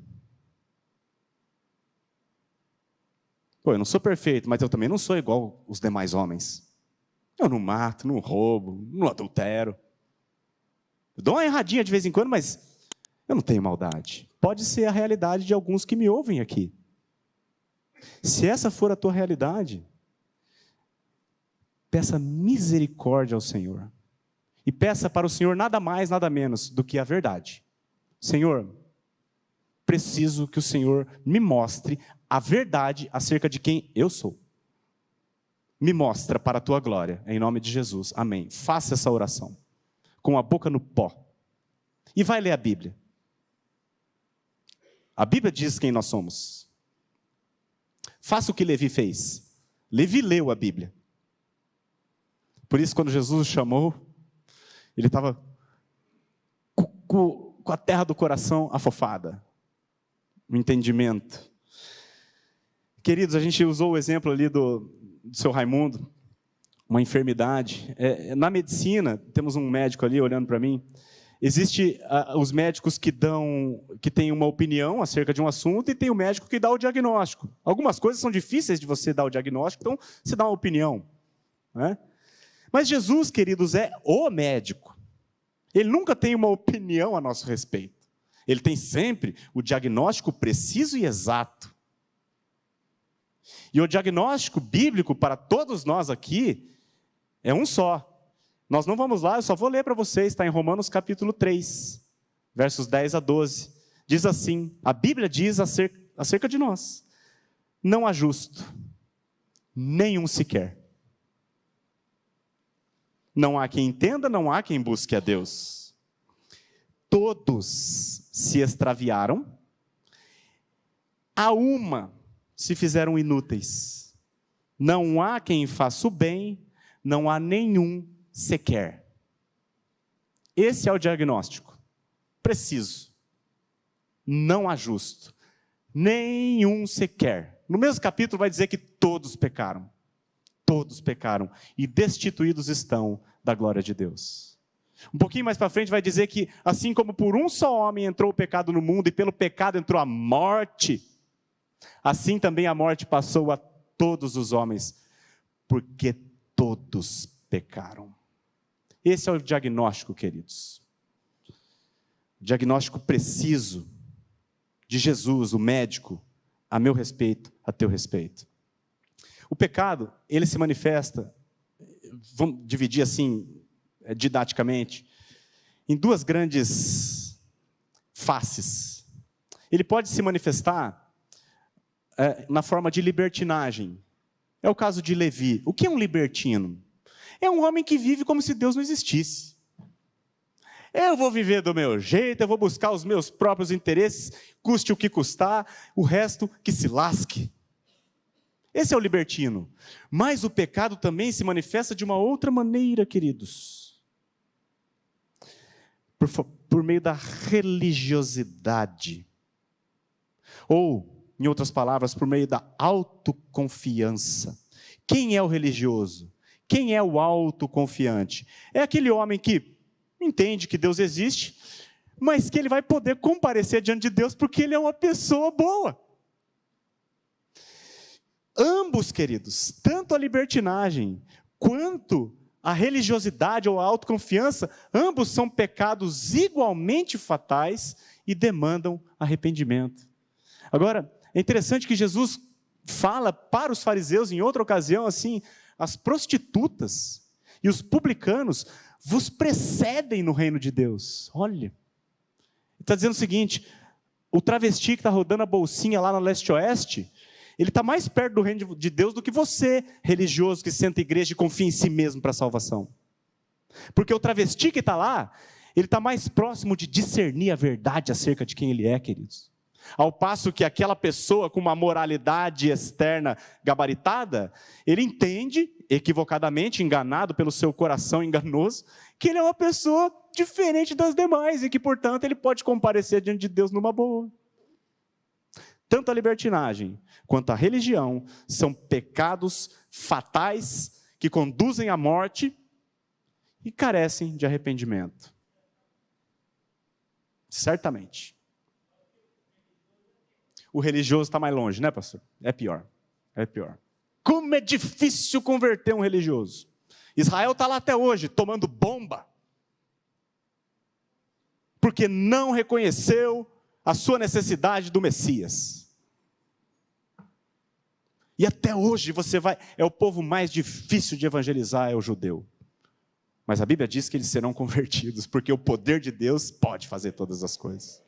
Pô, eu não sou perfeito, mas eu também não sou igual os demais homens. Eu não mato, não roubo, não adultero. Eu dou uma erradinha de vez em quando, mas eu não tenho maldade. Pode ser a realidade de alguns que me ouvem aqui. Se essa for a tua realidade, peça misericórdia ao Senhor. E peça para o Senhor nada mais, nada menos do que a verdade. Senhor, preciso que o Senhor me mostre a verdade acerca de quem eu sou. Me mostra para a tua glória, em nome de Jesus. Amém. Faça essa oração, com a boca no pó. E vai ler a Bíblia. A Bíblia diz quem nós somos. Faça o que Levi fez. Levi leu a Bíblia. Por isso, quando Jesus o chamou, ele estava com a terra do coração afofada. O entendimento. Queridos, a gente usou o exemplo ali do seu Raimundo, uma enfermidade. Na medicina, temos um médico ali olhando para mim. Existe os médicos que têm uma opinião acerca de um assunto e tem o médico que dá o diagnóstico. Algumas coisas são difíceis de você dar o diagnóstico, então você dá uma opinião, né? Mas Jesus, queridos, é o médico. Ele nunca tem uma opinião a nosso respeito. Ele tem sempre o diagnóstico preciso e exato. E o diagnóstico bíblico para todos nós aqui é um só. Nós não vamos lá, eu só vou ler para vocês, está em Romanos capítulo 3, versos 10 a 12. Diz assim, a Bíblia diz acerca de nós: não há justo, nenhum sequer. Não há quem entenda, não há quem busque a Deus. Todos se extraviaram, a uma se fizeram inúteis. Não há quem faça o bem, não há nenhum sequer. Esse é o diagnóstico. Preciso. Não há justo. Nenhum sequer. No mesmo capítulo vai dizer que todos pecaram. Todos pecaram e destituídos estão da glória de Deus. Um pouquinho mais para frente vai dizer que assim como por um só homem entrou o pecado no mundo e pelo pecado entrou a morte, assim também a morte passou a todos os homens, porque todos pecaram. Esse é o diagnóstico, queridos. O diagnóstico preciso de Jesus, o médico, a meu respeito, a teu respeito. O pecado, ele se manifesta, vamos dividir assim, didaticamente, em duas grandes faces. Ele pode se manifestar na forma de libertinagem. É o caso de Levi. O que é um libertino? É um homem que vive como se Deus não existisse. Eu vou viver do meu jeito, eu vou buscar os meus próprios interesses, custe o que custar, o resto que se lasque. Esse é o libertino. Mas o pecado também se manifesta de uma outra maneira, queridos. Por meio da religiosidade. Ou, em outras palavras, por meio da autoconfiança. Quem é o religioso? Quem é o autoconfiante? É aquele homem que entende que Deus existe, mas que ele vai poder comparecer diante de Deus porque ele é uma pessoa boa. Ambos, queridos, tanto a libertinagem quanto a religiosidade ou a autoconfiança, ambos são pecados igualmente fatais e demandam arrependimento. Agora, é interessante que Jesus fala para os fariseus em outra ocasião assim: as prostitutas e os publicanos vos precedem no reino de Deus. Olha, ele está dizendo o seguinte: o travesti que está rodando a bolsinha lá no leste-oeste, ele está mais perto do reino de Deus do que você, religioso, que senta em igreja e confia em si mesmo para a salvação. Porque o travesti que está lá, ele está mais próximo de discernir a verdade acerca de quem ele é, queridos. Ao passo que aquela pessoa com uma moralidade externa gabaritada, ele entende, equivocadamente, enganado pelo seu coração enganoso, que ele é uma pessoa diferente das demais e que, portanto, ele pode comparecer diante de Deus numa boa. Tanto a libertinagem quanto a religião são pecados fatais que conduzem à morte e carecem de arrependimento. Certamente. O religioso está mais longe, né, pastor? É pior. É pior. Como é difícil converter um religioso. Israel está lá até hoje, tomando bomba. Porque não reconheceu a sua necessidade do Messias. E até hoje é o povo mais difícil de evangelizar, é o judeu. Mas a Bíblia diz que eles serão convertidos, porque o poder de Deus pode fazer todas as coisas.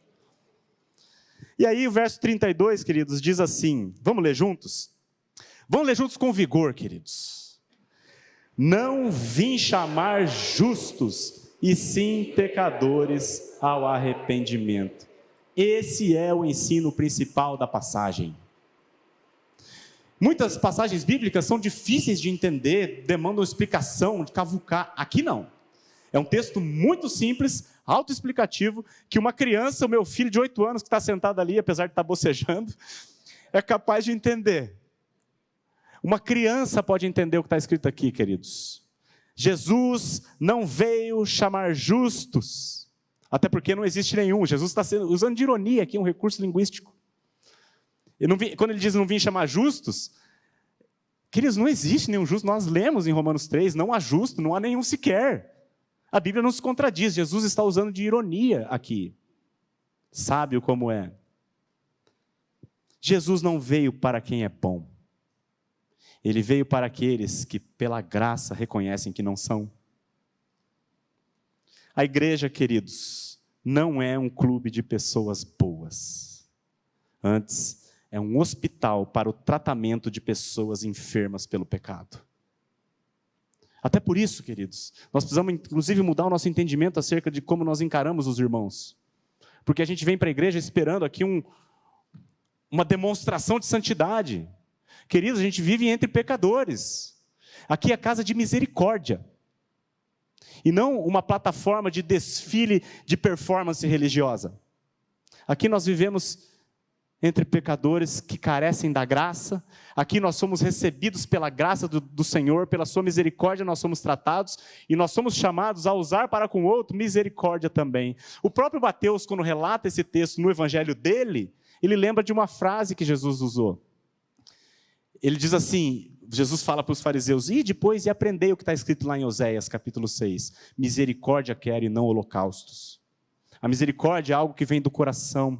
E aí o verso 32, queridos, diz assim, vamos ler juntos? Vamos ler juntos com vigor, queridos. Não vim chamar justos, e sim pecadores ao arrependimento. Esse é o ensino principal da passagem. Muitas passagens bíblicas são difíceis de entender, demandam explicação, de cavucar. Aqui não. É um texto muito simples, autoexplicativo, que uma criança, o meu filho de 8 anos, que está sentado ali, apesar de estar bocejando, é capaz de entender. Uma criança pode entender o que está escrito aqui, queridos. Jesus não veio chamar justos, até porque não existe nenhum. Jesus está usando de ironia aqui, um recurso linguístico. Quando ele diz não vim chamar justos, queridos, não existe nenhum justo. Nós lemos em Romanos 3, não há justo, não há nenhum sequer. A Bíblia não se contradiz, Jesus está usando de ironia aqui. Sábio como é. Jesus não veio para quem é bom. Ele veio para aqueles que pela graça reconhecem que não são. A igreja, queridos, não é um clube de pessoas boas. Antes, é um hospital para o tratamento de pessoas enfermas pelo pecado. Até por isso, queridos, nós precisamos inclusive mudar o nosso entendimento acerca de como nós encaramos os irmãos. Porque a gente vem para a igreja esperando aqui uma demonstração de santidade. Queridos, a gente vive entre pecadores. Aqui é casa de misericórdia. E não uma plataforma de desfile de performance religiosa. Aqui nós vivemos entre pecadores que carecem da graça. Aqui nós somos recebidos pela graça do Senhor, pela sua misericórdia nós somos tratados, e nós somos chamados a usar para com o outro misericórdia também. O próprio Mateus, quando relata esse texto no evangelho dele, ele lembra de uma frase que Jesus usou. Ele diz assim, Jesus fala para os fariseus, e depois aprendei o que está escrito lá em Oséias, capítulo 6, misericórdia quero e não holocaustos. A misericórdia é algo que vem do coração,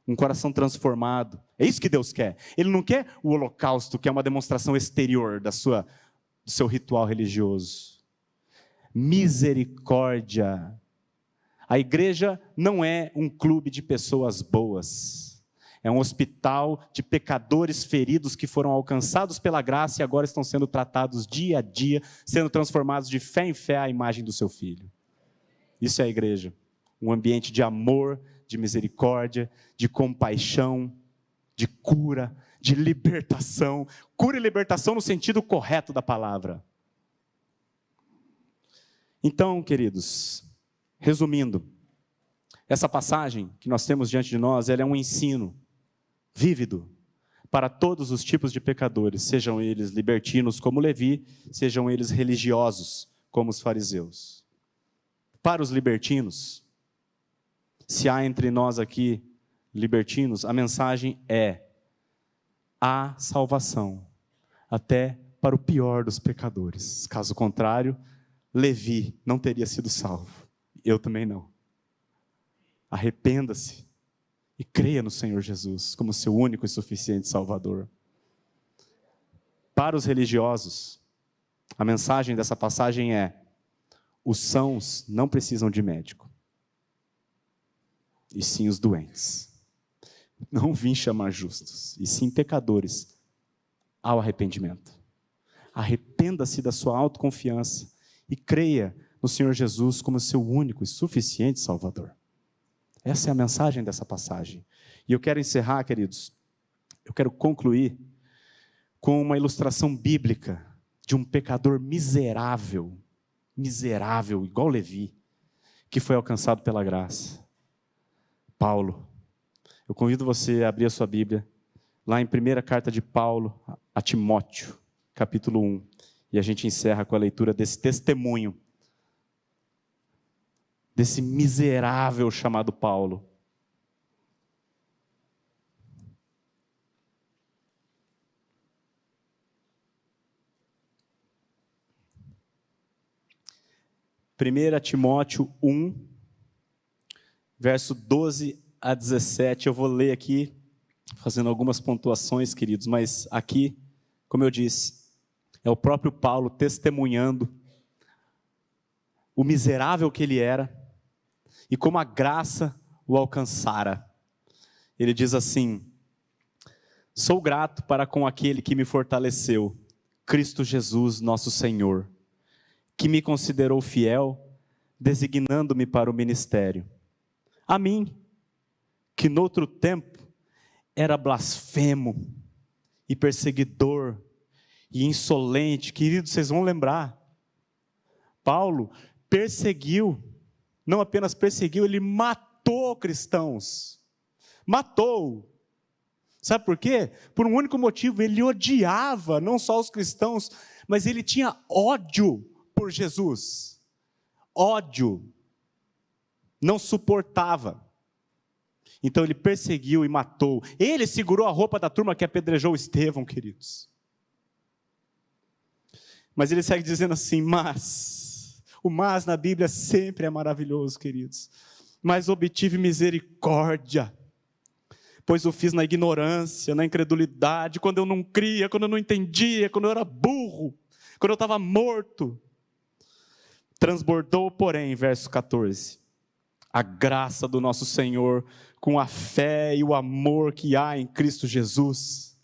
um coração transformado. É isso que Deus quer. Ele não quer o holocausto, que é uma demonstração exterior do seu ritual religioso. Misericórdia. A igreja não é um clube de pessoas boas. É um hospital de pecadores feridos que foram alcançados pela graça e agora estão sendo tratados dia a dia, sendo transformados de fé em fé à imagem do seu Filho. Isso é a igreja. Um ambiente de amor, de misericórdia, de compaixão, de cura, de libertação. Cura e libertação no sentido correto da palavra. Então, queridos, resumindo, essa passagem que nós temos diante de nós, ela é um ensino vívido para todos os tipos de pecadores, sejam eles libertinos como Levi, sejam eles religiosos como os fariseus. Para os libertinos, se há entre nós aqui libertinos, a mensagem é: há salvação, até para o pior dos pecadores. Caso contrário, Levi não teria sido salvo. Eu também não. Arrependa-se e creia no Senhor Jesus como seu único e suficiente Salvador. Para os religiosos, a mensagem dessa passagem é: os sãos não precisam de médico, e sim os doentes. Não vim chamar justos, e sim pecadores ao arrependimento. Arrependa-se da sua autoconfiança e creia no Senhor Jesus como seu único e suficiente Salvador. Essa é a mensagem dessa passagem. E eu quero encerrar, queridos, eu quero concluir com uma ilustração bíblica de um pecador miserável, igual Levi, que foi alcançado pela graça. Paulo. Eu convido você a abrir a sua Bíblia, lá em primeira carta de Paulo a Timóteo, capítulo 1, e a gente encerra com a leitura desse testemunho. desse miserável chamado Paulo. Primeira Timóteo 1, verso 12 a 17, eu vou ler aqui, fazendo algumas pontuações, queridos, mas aqui, como eu disse, é o próprio Paulo testemunhando o miserável que ele era e como a graça o alcançara. Ele diz assim: sou grato para com aquele que me fortaleceu, Cristo Jesus, nosso Senhor, que me considerou fiel, designando-me para o ministério. A mim, que noutro tempo era blasfemo e perseguidor e insolente. Queridos, vocês vão lembrar, Paulo perseguiu, não apenas perseguiu, ele matou cristãos. Matou. Sabe por quê? Por um único motivo: ele odiava não só os cristãos, mas ele tinha ódio por Jesus. Ódio. Não suportava. Então ele perseguiu e matou. Ele segurou a roupa da turma que apedrejou Estevão, queridos. Mas ele segue dizendo assim: mas, o mas na Bíblia sempre é maravilhoso, queridos. Mas obtive misericórdia, pois o fiz na ignorância, na incredulidade, quando eu não cria, quando eu não entendia, quando eu era burro, quando eu estava morto. Transbordou, porém, verso 14, a graça do nosso Senhor, com a fé e o amor que há em Cristo Jesus.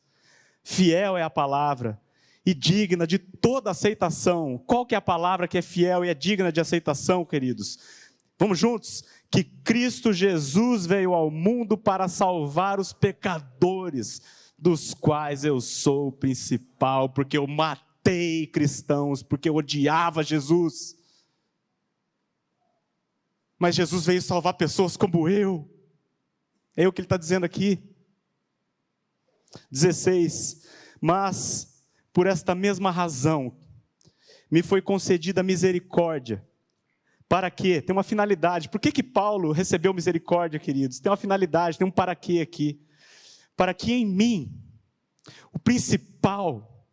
Fiel é a palavra e digna de toda aceitação. Qual que é a palavra que é fiel e é digna de aceitação, queridos? Vamos juntos? Que Cristo Jesus veio ao mundo para salvar os pecadores, dos quais eu sou o principal, porque eu matei cristãos, porque eu odiava Jesus. Mas Jesus veio salvar pessoas como eu. É o que ele está dizendo aqui. 16, mas por esta mesma razão me foi concedida misericórdia. Para quê? Tem uma finalidade. Por que Paulo recebeu misericórdia, queridos? Tem uma finalidade, tem um para quê aqui. Para que em mim, o principal,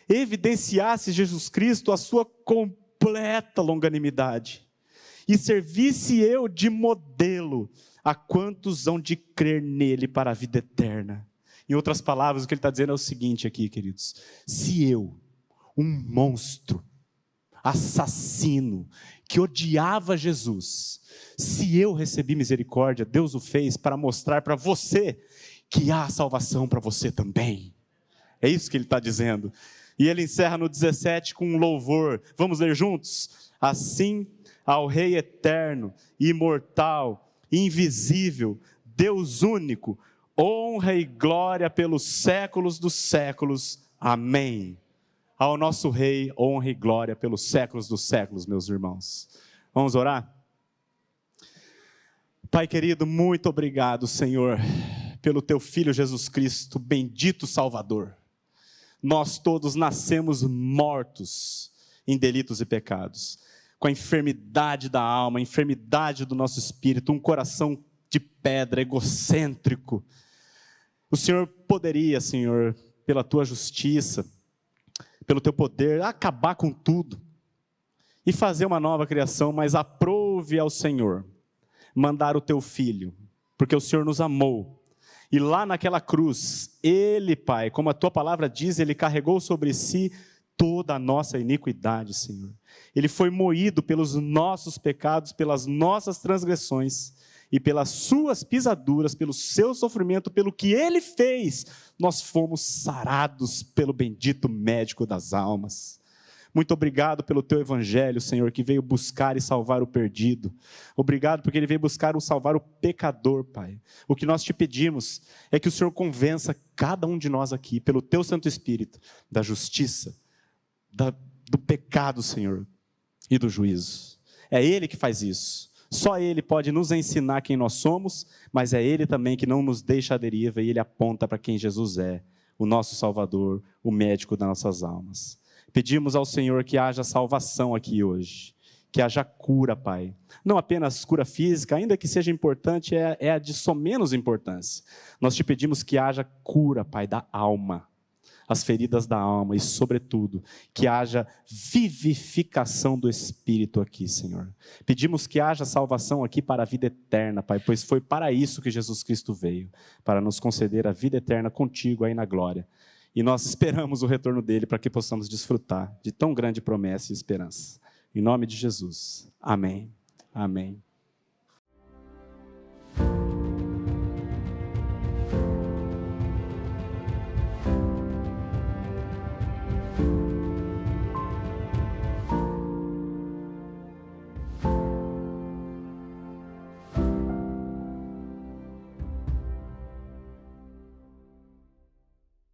evidenciasse Jesus Cristo a sua completa longanimidade, e servisse eu de modelo a quantos hão de crer nele para a vida eterna. Em outras palavras, o que ele está dizendo é o seguinte aqui, queridos: se eu, um monstro, assassino, que odiava Jesus, se eu recebi misericórdia, Deus o fez para mostrar para você que há salvação para você também. É isso que ele está dizendo. E ele encerra no 17 com um louvor. Vamos ler juntos? Assim, ao Rei eterno, imortal, invisível, Deus único, honra e glória pelos séculos dos séculos. Amém. Ao nosso Rei, honra e glória pelos séculos dos séculos, meus irmãos. Vamos orar? Pai querido, muito obrigado, Senhor, pelo Teu Filho Jesus Cristo, bendito Salvador. Nós todos nascemos mortos em delitos e pecados, com a enfermidade da alma, a enfermidade do nosso espírito, um coração de pedra, egocêntrico. O Senhor poderia, Senhor, pela Tua justiça, pelo Teu poder, acabar com tudo e fazer uma nova criação, mas aprove ao Senhor mandar o Teu Filho, porque o Senhor nos amou. E lá naquela cruz, Ele, Pai, como a Tua palavra diz, Ele carregou sobre si toda a nossa iniquidade, Senhor. Ele foi moído pelos nossos pecados, pelas nossas transgressões, e pelas suas pisaduras, pelo seu sofrimento, pelo que Ele fez, nós fomos sarados pelo bendito médico das almas. Muito obrigado pelo Teu Evangelho, Senhor, que veio buscar e salvar o perdido. Obrigado porque Ele veio buscar e salvar o pecador, Pai. O que nós Te pedimos é que o Senhor convença cada um de nós aqui, pelo Teu Santo Espírito, da justiça, do pecado, Senhor, e do juízo. É Ele que faz isso. Só Ele pode nos ensinar quem nós somos, mas é Ele também que não nos deixa à deriva, e Ele aponta para quem Jesus é, o nosso Salvador, o médico das nossas almas. Pedimos ao Senhor que haja salvação aqui hoje, que haja cura, Pai. Não apenas cura física, ainda que seja importante, é a de menos importância. Nós te pedimos que haja cura, Pai, da alma, as feridas da alma e, sobretudo, que haja vivificação do Espírito aqui, Senhor. Pedimos que haja salvação aqui para a vida eterna, Pai, pois foi para isso que Jesus Cristo veio, para nos conceder a vida eterna contigo aí na glória. E nós esperamos o retorno dele para que possamos desfrutar de tão grande promessa e esperança. Em nome de Jesus. Amém. Amém.